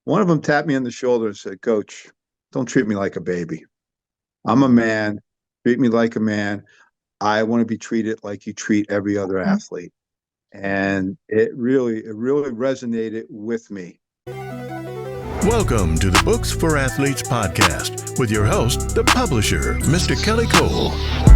One of them tapped me on the shoulder and said, "Coach, don't treat me like a baby. I'm a man. Treat me like a man. I want to be treated like you treat every other athlete." And it really resonated with me. Welcome to the Books for Athletes podcast with your host, the publisher, Mr. Kelly Cole.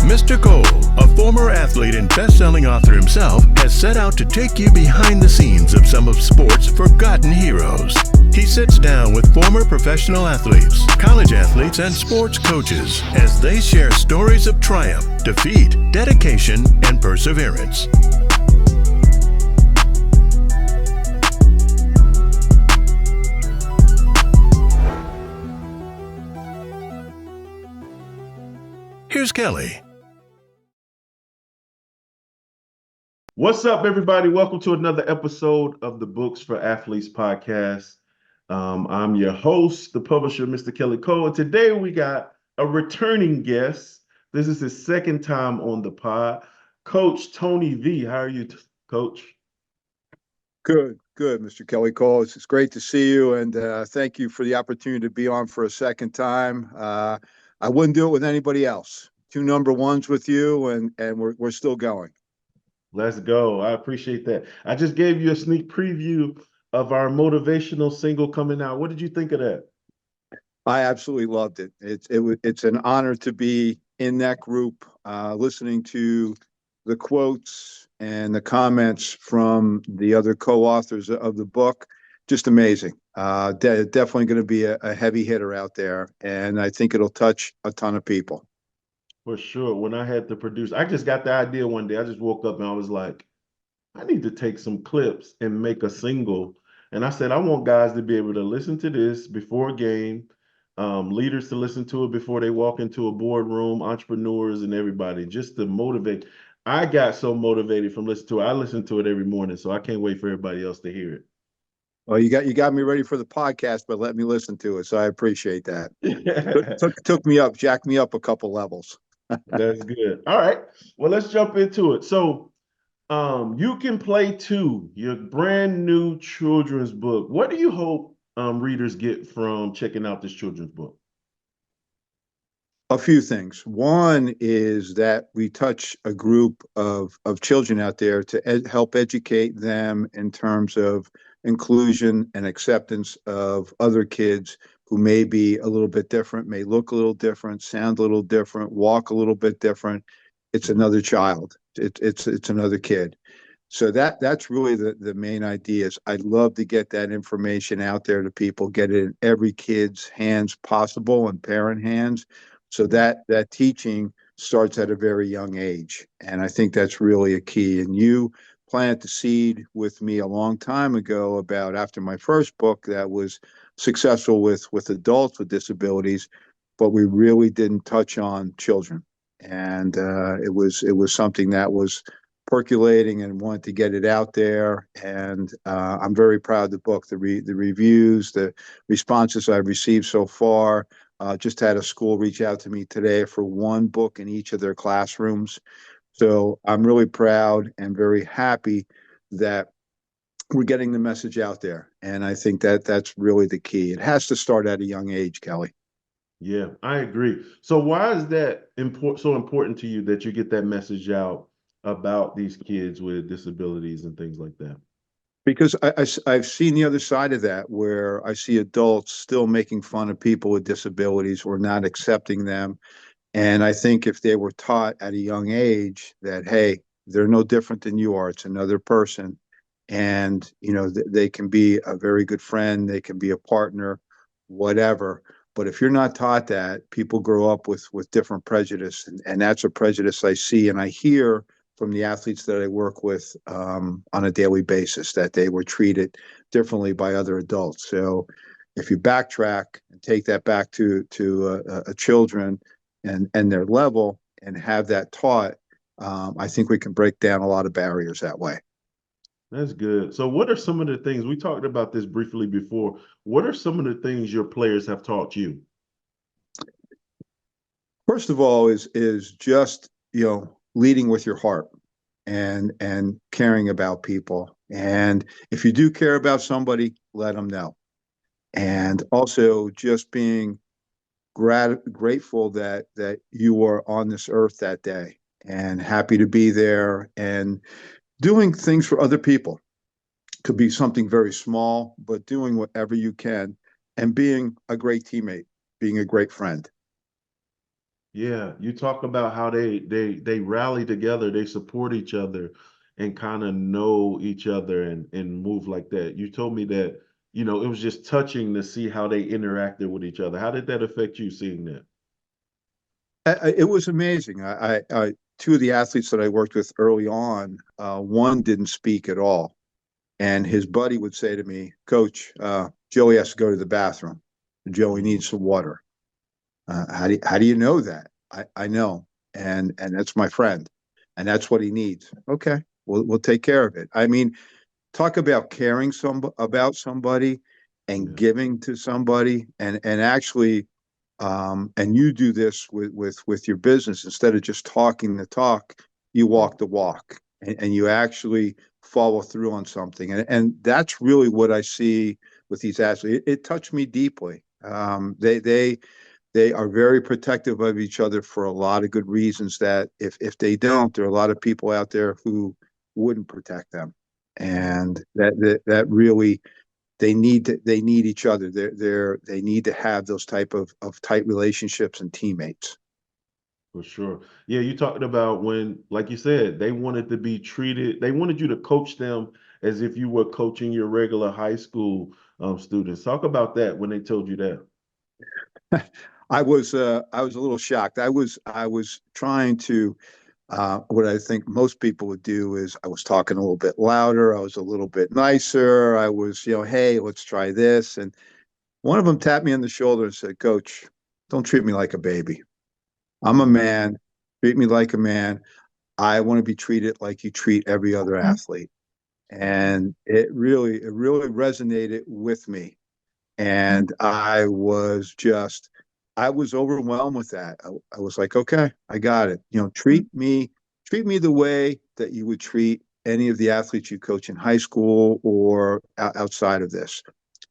Mr. Cole, a former athlete and best-selling author himself, has set out to take you behind the scenes of some of sports' forgotten heroes. He sits down with former professional athletes, college athletes, and sports coaches as they share stories of triumph, defeat, dedication, and perseverance. Here's Kelly. What's up, everybody? Welcome to another episode of the Books for Athletes podcast. I'm your host, the publisher, Mr. Kelly Cole. And today we got a returning guest. This is his second time on the pod, Coach Tony V. How are you, Coach? Good, Mr. Kelly Cole. It's great to see you, and thank you for the opportunity to be on for a second time. I wouldn't do it with anybody else. 2 number ones with you, and we're still going. Let's go. I appreciate that. I just gave you a sneak preview of our motivational single coming out. What did you think of that? I absolutely loved it. It's an honor to be in that group, listening to the quotes and the comments from the other co-authors of the book. Just amazing. Definitely going to be a heavy hitter out there, and I think it'll touch a ton of people. For sure. When I had to produce, I just got the idea one day. I just woke up and I was like, I need to take some clips and make a single. And I said, I want guys to be able to listen to this before a game, leaders to listen to it before they walk into a boardroom, entrepreneurs and everybody, just to motivate. I got so motivated from listening to it. I listen to it every morning, so I can't wait for everybody else to hear it. Well, you got me ready for the podcast, but let me listen to it, so I appreciate that. Took me up, jacked me up a couple levels. That's good. All right. Well, let's jump into it. So, You Can Play Too, your brand new children's book. What do you hope readers get from checking out this children's book? A few things. One is that we touch a group of children out there to help educate them in terms of inclusion and acceptance of other kids who may be a little bit different, may look a little different, sound a little different, walk a little bit different. It's another child. It's another kid. So that's really the main idea. Is I'd love to get that information out there to people, get it in every kid's hands possible and parent hands. So that teaching starts at a very young age. And I think that's really a key. And you planted the seed with me a long time ago about after my first book that was successful with adults with disabilities, but we really didn't touch on children. And it was something that was percolating and wanted to get it out there. And I'm very proud of the book, the reviews, the responses I've received so far. Just had a school reach out to me today for one book in each of their classrooms. So I'm really proud and very happy that we're getting the message out there. And I think that's really the key. It has to start at a young age, Kelly. Yeah, I agree. So why is that so important to you that you get that message out about these kids with disabilities and things like that? Because I've seen the other side of that, where I see adults still making fun of people with disabilities or not accepting them. And I think if they were taught at a young age that, hey, they're no different than you are, it's another person. And, they can be a very good friend, they can be a partner, whatever. But if you're not taught that, people grow up with different prejudice. And that's a prejudice I see and I hear from the athletes that I work with on a daily basis, that they were treated differently by other adults. So if you backtrack and take that back to a children and their level and have that taught, I think we can break down a lot of barriers that way. That's good. So what are some of the things, we talked about this briefly before, what are some of the things your players have taught you? First of all is just, leading with your heart and caring about people. And if you do care about somebody, let them know. and also just being grateful that you were on this earth that day and happy to be there and doing things for other people. Could be something very small, but doing whatever you can and being a great teammate, being a great friend. Yeah, you talk about how they rally together, they support each other and kind of know each other and move like that. You told me that, it was just touching to see how they interacted with each other. How did that affect you seeing that? It was amazing. Two of the athletes that I worked with early on, one didn't speak at all. And his buddy would say to me, Coach, Joey has to go to the bathroom. Joey Mm, needs some water. How do you know that? I know. And that's my friend. And that's what he needs. Okay, we'll take care of it. I mean, talk about caring about somebody and yeah. giving to somebody and actually and you do this with your business instead of just talking the talk, you walk the walk and you actually follow through on something. And that's really what I see with these athletes. It touched me deeply. They are very protective of each other for a lot of good reasons that if they don't, there are a lot of people out there who wouldn't protect them. Right. And that really they need each other. They need to have those type of tight relationships and teammates. For sure. Yeah, you talked about when, like you said, they wanted you to coach them as if you were coaching your regular high school students. Talk about that when they told you that. I was a little shocked. I was trying to what I think most people would do is I was talking a little bit louder. I was a little bit nicer. I was, hey, let's try this. And one of them tapped me on the shoulder and said, Coach, don't treat me like a baby. I'm a Mm, man. Treat me like a man. I want to be treated like you treat every other athlete. wow. And it really resonated with me. And I was overwhelmed with that. I was like, okay, I got it. Treat me the way that you would treat any of the athletes you coach in high school or outside of this.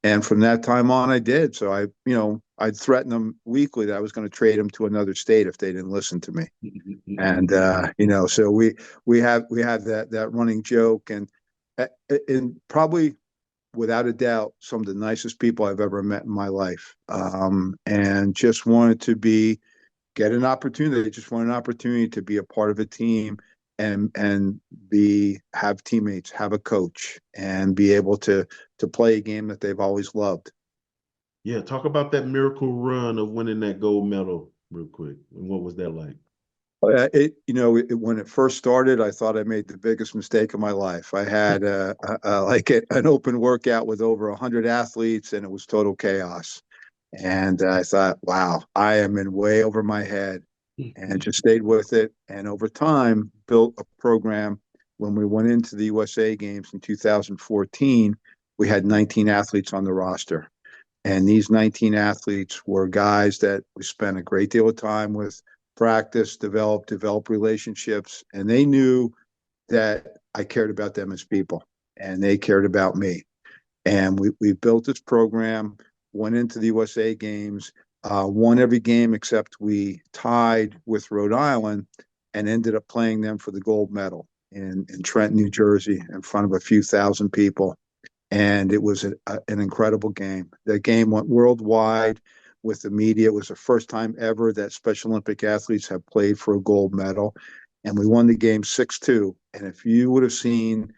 And from that time on, I did. So I'd threaten them weekly that I was going to trade them to another state if they didn't listen to me. And so we have that running joke, and probably without a doubt some of the nicest people I've ever met in my life. And just wanted to get an opportunity. Just want an opportunity to be a part of a team and be have teammates, have a coach, and be able to play a game that they've always loved. Yeah, talk about that miracle run of winning that gold medal real quick. And what was that like? When it first started, I thought I made the biggest mistake of my life. I had an open workout with over 100 athletes, and it was total chaos. And I thought, wow, I am in way over my head, and just stayed with it. And over time, built a program. When we went into the USA Games in 2014, we had 19 athletes on the roster. And these 19 athletes were guys that we spent a great deal of time with, practice, develop relationships. And they knew that I cared about them as people and they cared about me. And we built this program, went into the USA Games, won every game except we tied with Rhode Island and ended up playing them for the gold medal in Trenton, New Jersey, in front of a few thousand people. And it was an incredible game. The game went worldwide with the media. It was the first time ever that Special Olympic athletes have played for a gold medal. And we won the game 6-2. And if you would have seen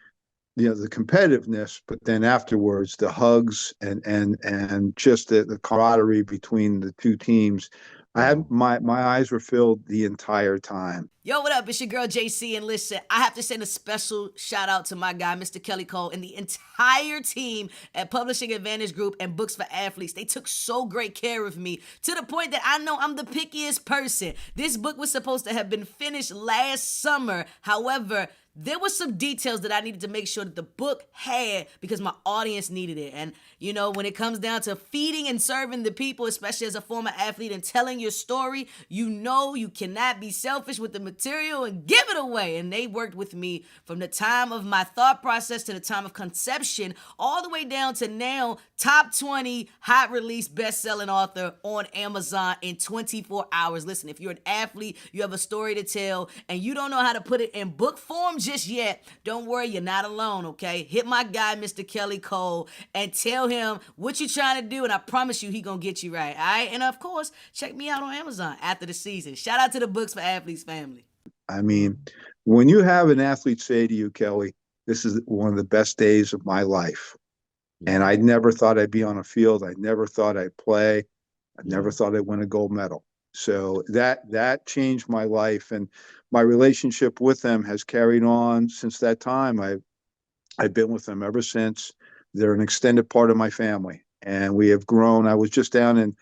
the competitiveness, but then afterwards the hugs and just the camaraderie between the two teams, I had Wow. my eyes were filled the entire time. Yo, what up? It's your girl JC, and listen, I have to send a special shout out to my guy, Mr. Kelly Cole, and the entire team at Publishing Advantage Group and Books for Athletes. They took so great care of me to the point that I know I'm the pickiest person. This book was supposed to have been finished last summer. However, there were some details that I needed to make sure that the book had because my audience needed it. And, you know, when it comes down to feeding and serving the people, especially as a former athlete, and telling your story, you know you cannot be selfish with the material and give it away. And they worked with me from the time of my thought process to the time of conception, all the way down to now, top 20 hot release best-selling author on Amazon in 24 hours. Listen, if you're an athlete, you have a story to tell, and you don't know how to put it in book form just yet, don't worry, you're not alone, okay? Hit my guy, Mr. Kelly Cole, and tell him what you're trying to do, and I promise you he gonna get you right, all right? And of course, check me out on Amazon after the season. Shout out to the Books for Athletes family. I mean, when you have an athlete say to you, Kelly, this is one of the best days of my life, and I never thought I'd be on a field. I never thought I'd play. I never thought I'd win a gold medal. So that changed my life, and my relationship with them has carried on since that time. I've been with them ever since. They're an extended part of my family, and we have grown. I was just down in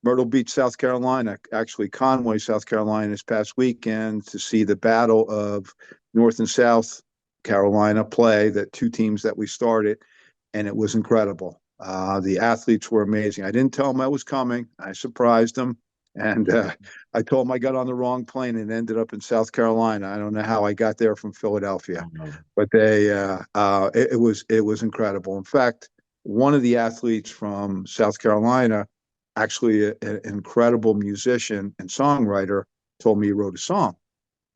Myrtle Beach, South Carolina, actually Conway, South Carolina, this past weekend to see the battle of North and South Carolina play, that two teams that we started, and it was incredible. The athletes were amazing. I didn't tell them I was coming. I surprised them. And I told them I got on the wrong plane and ended up in South Carolina. I don't know how I got there from Philadelphia, but it was incredible. In fact, one of the athletes from South Carolina, actually an incredible musician and songwriter, told me he wrote a song.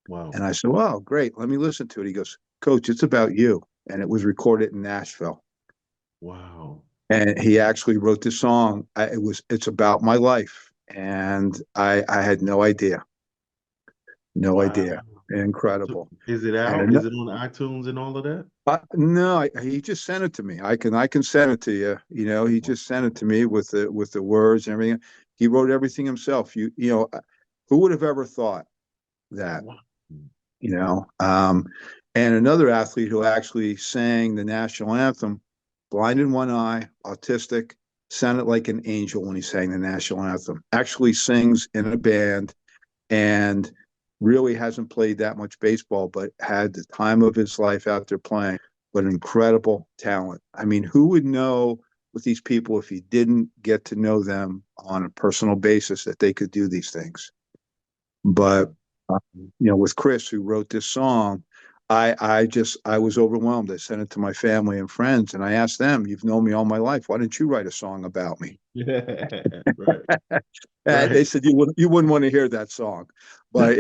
Wow. And I said, "Well, great. Let me listen to it." He goes, "Coach, it's about you." And it was recorded in Nashville. Wow. And he actually wrote this song. It's about my life. And I had no idea. No Wow. idea. Incredible. So is it out? And Is it on iTunes and all of that? no, he just sent it to me. I can send it to you. You know, he just sent it to me with the words and everything. He wrote everything himself. You know, who would have ever thought that? Wow. You know, and another athlete who actually sang the national anthem, blind in one eye, autistic, sounded like an angel when he sang the national anthem. Actually sings in a band and really hasn't played that much baseball, but had the time of his life out there playing. But incredible talent. I mean, who would know with these people if you didn't get to know them on a personal basis that they could do these things? But you know, with Chris, who wrote this song, I was overwhelmed. I sent it to my family and friends, and I asked them, "You've known me all my life. Why didn't you write a song about me?" Yeah. Right. And they said, you wouldn't want to hear that song." But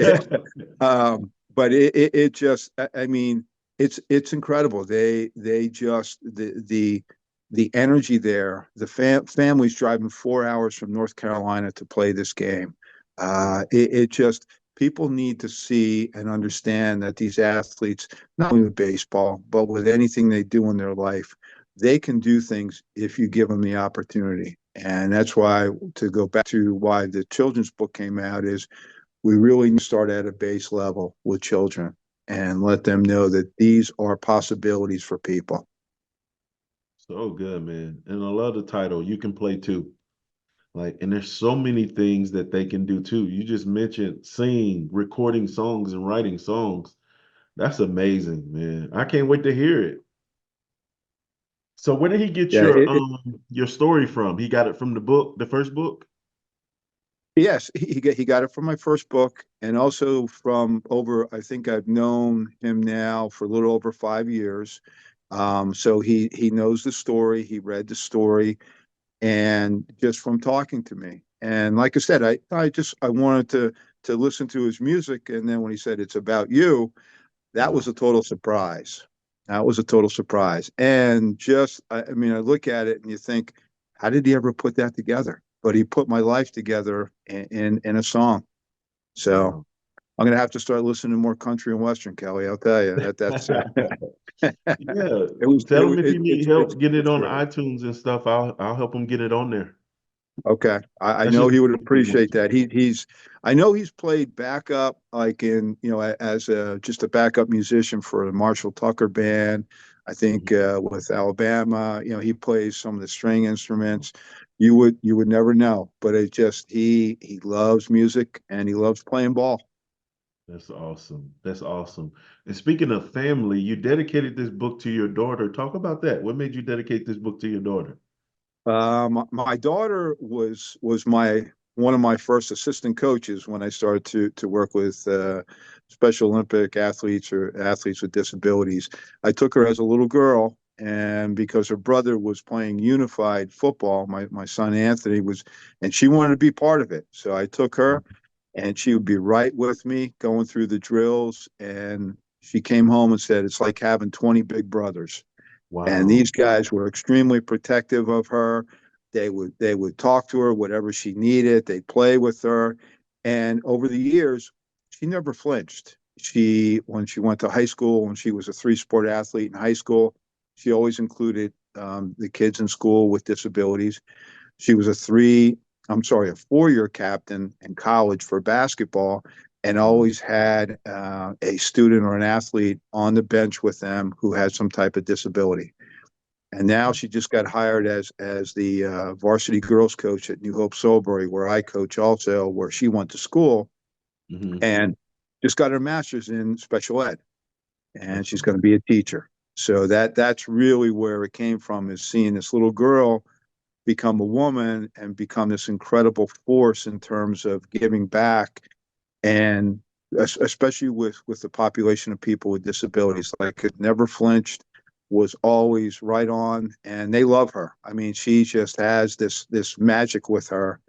it just, I mean, it's incredible. They just the energy there. The families driving 4 hours from North Carolina to play this game. It just, people need to see and understand that these athletes, not only with baseball, but with anything they do in their life, they can do things if you give them the opportunity. And that's why, to go back to why the children's book came out, is we really need to start at a base level with children and let them know that these are possibilities for people. So good, man. And I love the title, You Can Play Too. Like, and there's so many things that they can do too. You just mentioned singing, recording songs, and writing songs. That's amazing, man. I can't wait to hear it. So where did he get Yeah, your story from? He got it from the book, the first book? yes, he got it from my first book, and also from over, I think I've known him now for a little over 5 years. So he knows the story. He read the story, and just from talking to me. And like I said, I wanted to listen to his music, and then when he said it's about you, that was a total surprise. That was a total surprise. And just, I mean, I look at it and you think, how did he ever put that together? But he put my life together in a song. So Wow. I'm gonna have to start listening to more country and western, Kelly. I'll tell you that's Yeah, it was tell him if you need help get it it's on great. iTunes and stuff. I'll help him get it on there. Okay, I That's know just he would appreciate that. I know he's played backup, like in, you know, as just a backup musician for the Marshall Tucker band. I think with Alabama, you know, he plays some of the string instruments. You would never know, but it just, he loves music and he loves playing ball. That's awesome. That's awesome. And speaking of family, you dedicated this book to your daughter. Talk about that. What made you dedicate this book to your daughter? My daughter was my one of my first assistant coaches when I started to work with Special Olympic athletes or athletes with disabilities. I took her as a little girl, and because her brother was playing unified football, my son Anthony was, and she wanted to be part of it. So I took her, and she would be right with me going through the drills. And she came home and said, "It's like having 20 big brothers." And Wow. these guys were extremely protective of her. They would talk to her, whatever she needed. They'd play with her. And over the years, she never flinched. When she went to high school, when she was a three-sport athlete in high school, she always included the kids in school with disabilities. She was a 4-year captain in college for basketball, and always had a student or an athlete on the bench with them who had some type of disability. And now she just got hired as the varsity girls coach at New Hope Soulbury, where I coach also, where she went to school, Mm-hmm. and just got her master's in special ed, and That's she's going to be a teacher. So that's really where it came from, is seeing this little girl become a woman and become this incredible force in terms of giving back, and especially with the population of people with disabilities. Like, it never flinched, was always right on, and they love her. I mean, she just has this magic with her.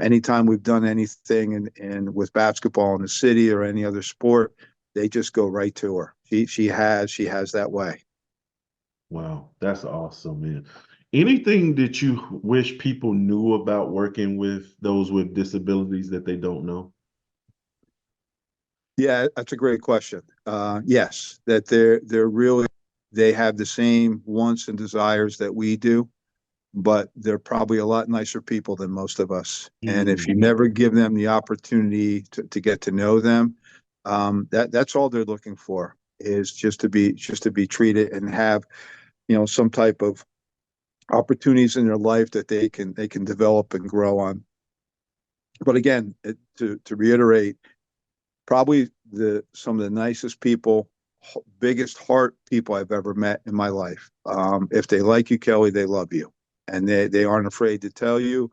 Anytime we've done anything in with basketball in the city or any other sport, they just go right to her. She has that way. wow. That's awesome, man. Anything that you wish people knew about working with those with disabilities that they don't know? Yeah, that's a great question. Yes, that they're really, they have the same wants and desires that we do, but they're probably a lot nicer people than most of us. And if you Mm, never give them the opportunity to get to know them, that's all they're looking for, is just to be treated and have, some type of opportunities in their life that they can develop and grow on. But again, to reiterate, probably the some of the nicest people, biggest heart people I've ever met in my life. If they like you, Kelly, they love you, and they aren't afraid to tell you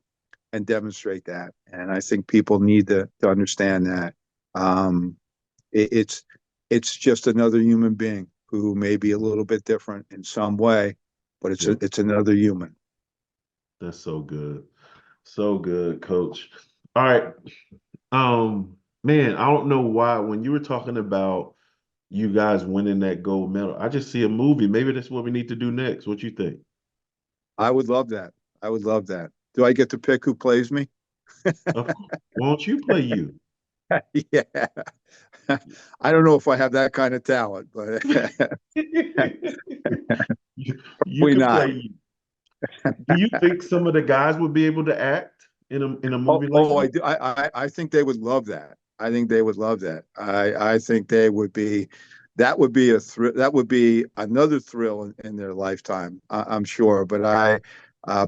and demonstrate that. And I think people need to understand that. Um, it's just another human being who may be a little bit different in some way, but yeah, it's another human. that's so good. So good, coach. All right. Man, I don't know why when you were talking about you guys winning that gold medal, I just see a movie. Maybe that's what we need to do next. What you think? I would love that. I would love that. Do I get to pick who plays me? Of course. Why don't you play you? Yeah. I don't know if I have that kind of talent, but You probably can not. play you. Do you think some of the guys would be able to act in a Oh, movie like oh, I that? do. I think they would love that. I think they would love that. I think they would be. That would be a thrill. That would be another thrill in their lifetime. I'm sure. But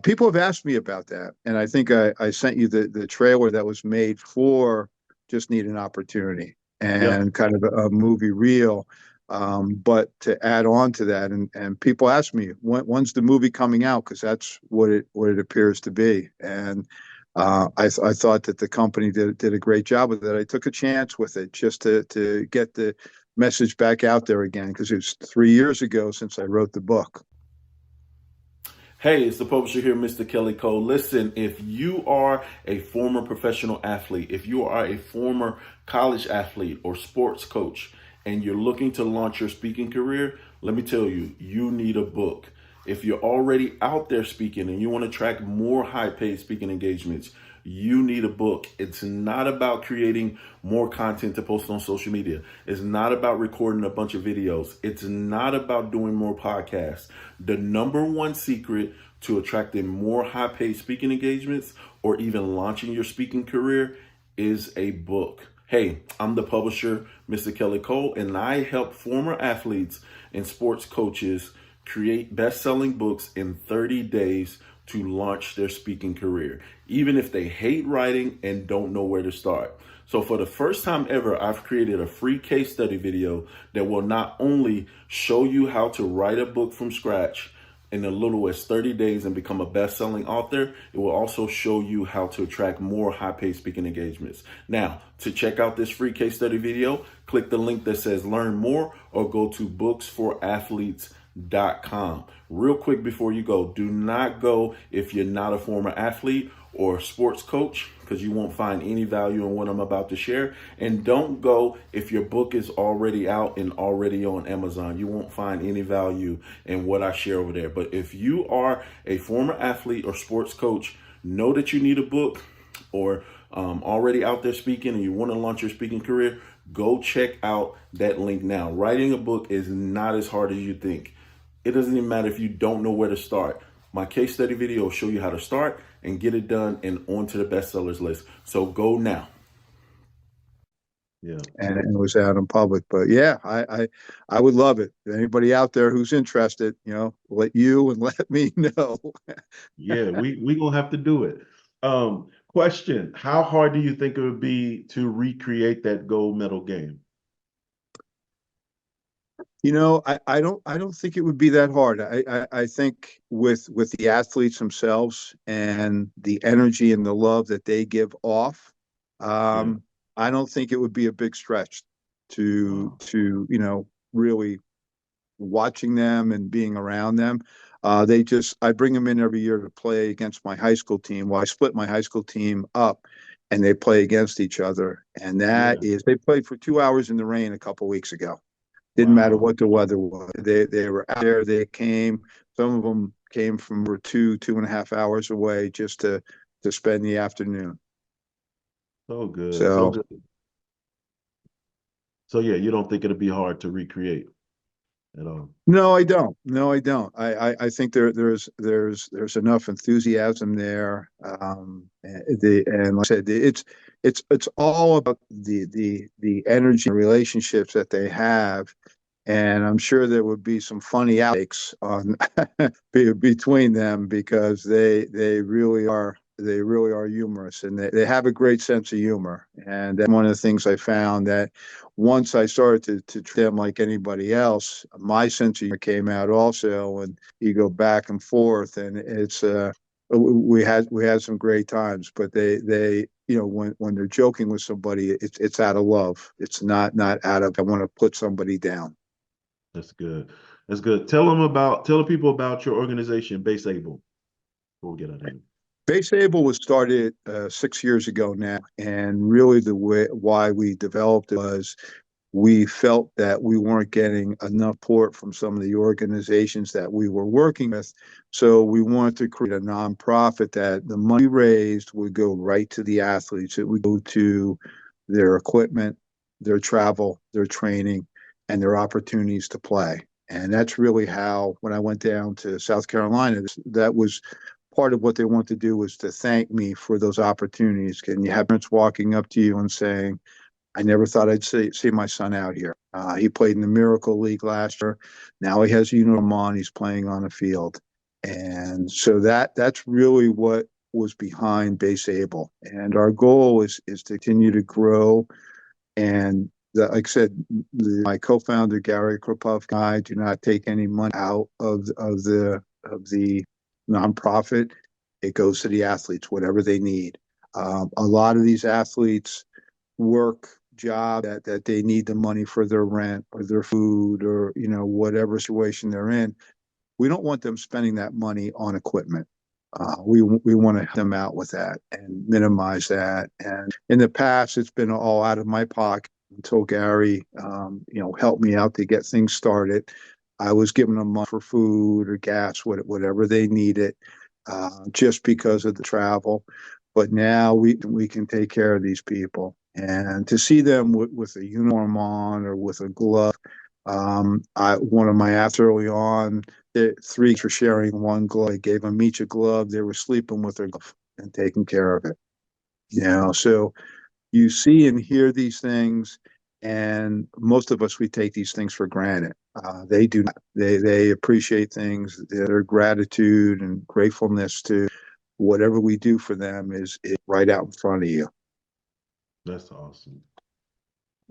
people have asked me about that, and I think I sent you the trailer that was made for Just Need an Opportunity, Yep. and kind of a movie reel. But to add on to that, and people ask me when's the movie coming out, because that's what it appears to be. And I thought that the company did a great job with it. I took a chance with it just to get the message back out there again, because it was 3 years ago since I wrote the book. Hey, it's the publisher here, Mr. Kelly Cole. Listen, if you are a former professional athlete, if you are a former college athlete or sports coach, and you're looking to launch your speaking career, let me tell you, you need a book. If you're already out there speaking and you want to attract more high paid speaking engagements, you need a book. It's not about creating more content to post on social media. It's not about recording a bunch of videos. It's not about doing more podcasts. The number one secret to attracting more high paid speaking engagements or even launching your speaking career is a book. Hey, I'm the publisher, Mr. Kelly Cole, and I help former athletes and sports coaches create best-selling books in 30 days to launch their speaking career, even if they hate writing and don't know where to start. So for the first time ever, I've created a free case study video that will not only show you how to write a book from scratch in as little as 30 days and become a best-selling author, it will also show you how to attract more high-paid speaking engagements. Now, to check out this free case study video, click the link that says learn more or go to booksforathletes.com. Real quick before you go, do not go if you're not a former athlete or sports coach, because you won't find any value in what I'm about to share. And don't go if your book is already out and already on Amazon. You won't find any value in what I share over there. But if you are a former athlete or sports coach, know that you need a book, or already out there speaking and you want to launch your speaking career, go check out that link now. Writing a book is not as hard as you think. It doesn't even matter if you don't know where to start. My case study video will show you how to start and get it done and onto the bestsellers list. So go now. Yeah. And it was out in public. But yeah, I would love it. Anybody out there who's interested, let you and let me know. Yeah, we gonna have to do it. Question: how hard do you think it would be to recreate that gold medal game? I don't think it would be that hard. I think with the athletes themselves and the energy and the love that they give off, Yeah. I don't think it would be a big stretch Wow. to really watching them and being around them. I bring them in every year to play against my high school team. Well, I split my high school team up and they play against each other. And Yeah. they played for 2 hours in the rain a couple weeks ago. Didn't matter Wow. what the weather was. They were out there. They came. Some of them came from 2.5 hours away just to spend the afternoon. So good. So So good. So yeah, you don't think it'll be hard to recreate at all? no, I don't. No, I don't. I think there's enough enthusiasm there. And like I said, it's all about the energy and relationships that they have. And I'm sure there would be some funny outtakes on between them because they really are humorous, and they have a great sense of humor. And that's one of the things I found, that once I started to treat them like anybody else, my sense of humor came out also, and you go back and forth, and it's we had some great times. But they when they're joking with somebody, it's out of love. It's not out of I want to put somebody down. That's good. That's good. Tell the people about your organization, Base Able, before we get out of here. Base Able was started 6 years ago now, and really why we developed it was we felt that we weren't getting enough support from some of the organizations that we were working with. So we wanted to create a nonprofit that the money raised would go right to the athletes. It would go to their equipment, their travel, their training, and their opportunities to play. And that's really how, when I went down to South Carolina, that was part of what they want to do, was to thank me for those opportunities. And you have parents walking up to you and saying, I never thought I'd see my son out here. He played in the Miracle League last year. Now he has a uniform on. He's playing on a field. And so that's really what was behind Base Able. And our goal is to continue to grow. And like I said, my co-founder, Gary Kropov, and I do not take any money out of the nonprofit. It goes to the athletes, whatever they need. A lot of these athletes work job that they need the money for their rent or their food, or whatever situation they're in. We don't want them spending that money on equipment. We want to help them out with that and minimize that. And in the past, it's been all out of my pocket until Gary helped me out to get things started. I was giving them money for food or gas, whatever they needed, just because of the travel. But now we can take care of these people, and to see them with a uniform on or with a glove. One of my athletes early on, the three for sharing one glove. I gave them each a glove. They were sleeping with their glove and taking care of it. So you see and hear these things, And most of us, we take these things for granted. They do not. They appreciate things. Their gratitude and gratefulness to whatever we do for them is right out in front of you. That's awesome.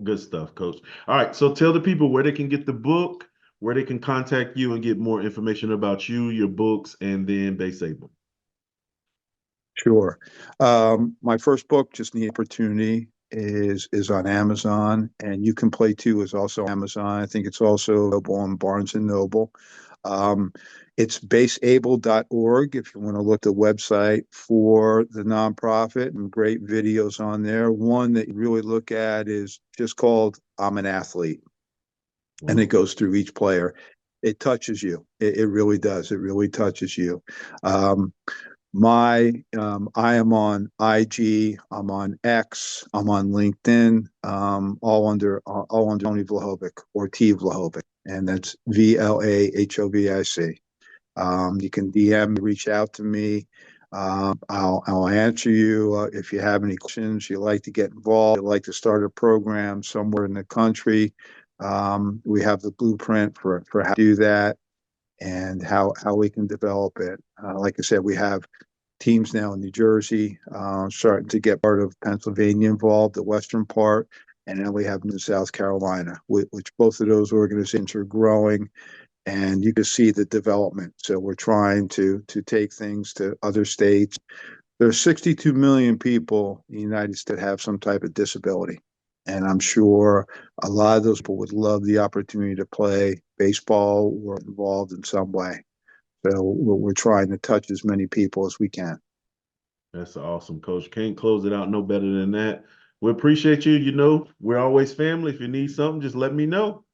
Good stuff, Coach. All right, so tell the people where they can get the book, where they can contact you and get more information about you, your books, and then Base Able. Sure. My first book, Just Need Opportunity, is on Amazon, and You Can Play Too is also on Amazon. I think it's also available on Barnes and Noble. Um, it's baseable.org if you want to look at the website for the nonprofit, and great videos on there. One that you really look at is just called I'm an Athlete, and it Wow. goes through each player. It touches you. It really does. It really touches you. Um, I am on IG, I'm on X, I'm on LinkedIn, all under Tony Vlahovic or T Vlahovic, and that's Vlahovic. You can DM, reach out to me. I'll answer you if you have any questions. You like to get involved, you like to start a program somewhere in the country. We have the blueprint for how to do that and how we can develop it. Like I said, we have teams now in New Jersey, starting to get part of Pennsylvania involved, the western part, and then we have New South Carolina, which both of those organizations are growing, and you can see the development. So we're trying to take things to other states. There's 62 million people in the United States that have some type of disability. And I'm sure a lot of those people would love the opportunity to play baseball or involved in some way. So we're trying to touch as many people as we can. That's awesome, Coach. Can't close it out no better than that. We appreciate you. You know, we're always family. If you need something, just let me know.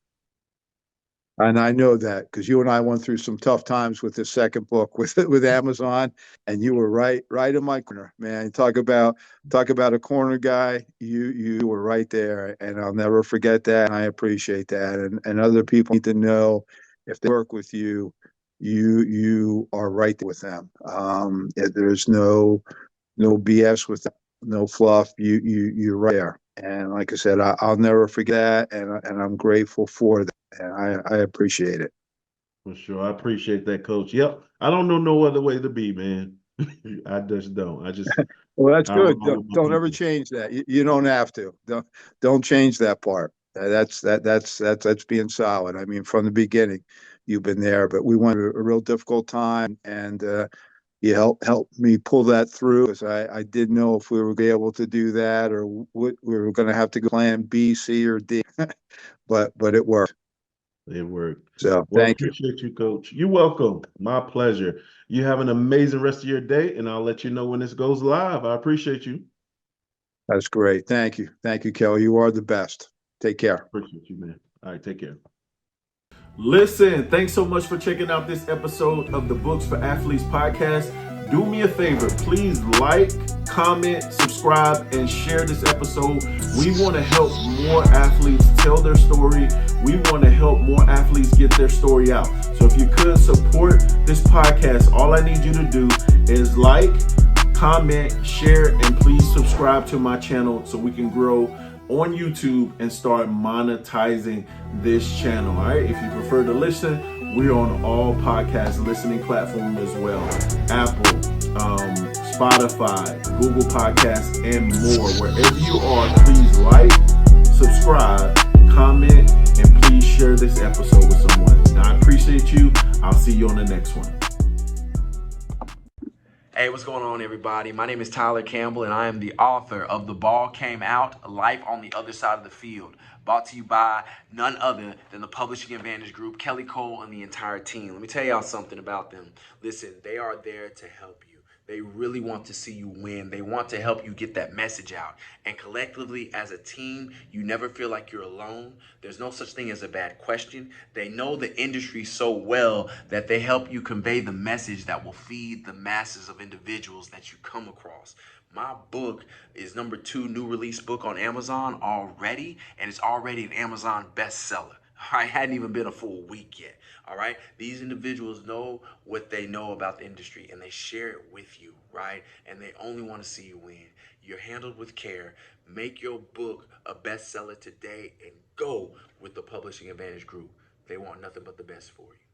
And I know that because you and I went through some tough times with the second book with Amazon, and you were right in my corner, man. Talk about a corner guy. You were right there, and I'll never forget that. And I appreciate that. And other people need to know if they work with you, you are right there with them. There's no BS with that, no fluff. You're right there. And like I said, I'll never forget that, and I'm grateful for that, and I appreciate it. For sure. I appreciate that, Coach. Yep. I don't know no other way to be, man. I just don't. Well, that's I good. roll with my Don't ever people. change that. You don't have to. Don't change that part. That's being solid. I mean, from the beginning, you've been there. But we went through a real difficult time, and you helped me pull that through. Because I didn't know if we were be able to do that or what we were going to have to go plan B, C, or D. But it worked. It worked. So Well, thank you. appreciate you, Coach. You're welcome. My pleasure. You have an amazing rest of your day, and I'll let you know when this goes live. I appreciate you. That's great. Thank you, Kelly. You are the best. Take care. Appreciate you, man. All right, take care. Listen, thanks so much for checking out this episode of the Books for Athletes podcast. Do me a favor, please like, comment, subscribe, and share this episode. We want to help more athletes tell their story. We want to help more athletes get their story out. So if you could support this podcast, all I need you to do is like, comment, share, and please subscribe to my channel so we can grow on YouTube and start monetizing this channel. All right. If you prefer to listen, we're on all podcast listening platforms as well. Apple, Spotify, Google Podcasts, and more. Wherever you are, please like, subscribe, comment, and please share this episode with someone. Now, I appreciate you. I'll see you on the next one. Hey, what's going on, everybody? My name is Tyler Campbell, and I am the author of The Ball Came Out, Life on the Other Side of the Field, brought to you by none other than the Publishing Advantage Group, Kelly Cole, and the entire team. Let me tell y'all something about them. Listen, they are there to help you. They really want to see you win. They want to help you get that message out. And collectively, as a team, you never feel like you're alone. There's no such thing as a bad question. They know the industry so well that they help you convey the message that will feed the masses of individuals that you come across. My book is #2 new release book on Amazon already, and it's already an Amazon bestseller. I hadn't even been a full week yet. All right. These individuals know what they know about the industry, and they share it with you, right? And they only want to see you win. You're handled with care. Make your book a bestseller today and go with the Publishing Advantage Group. They want nothing but the best for you.